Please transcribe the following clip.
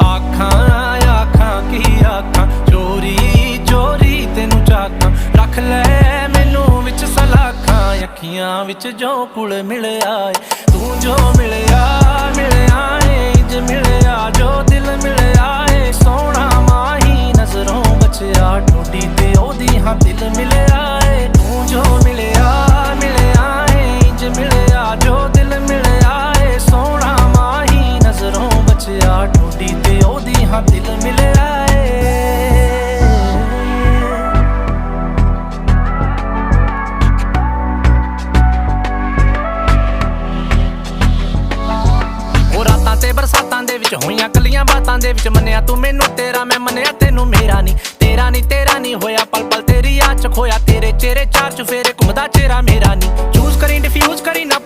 आखां आखां की आखां चोरी चोरी तेनू चाकां रख ले मैनू विच सलाखां अखियां विच जो कुल मिलया तू जो मिलया मिलया इंज मिलया जो दिल मिलया सोना माही नजरों बचया टोडी ते ओदी हां दिल मिलया तू जो मिलया मिलया इंज मिलया जो दिल मिलया सोना माही नजरों बचया टोडी ते ओदी हां दिल मिलया ते बरसातां दे विच होईयां कलियां बातां दे विच मन्निया तू मैनू तेरा मैं मन्निया तेनू मेरा नी होया पल पल तेरी याद च खोया तेरे चेहरे चार चुफेरे घुमदा चेहरा मेरा नी चूज करी डिफ्यूज करी ना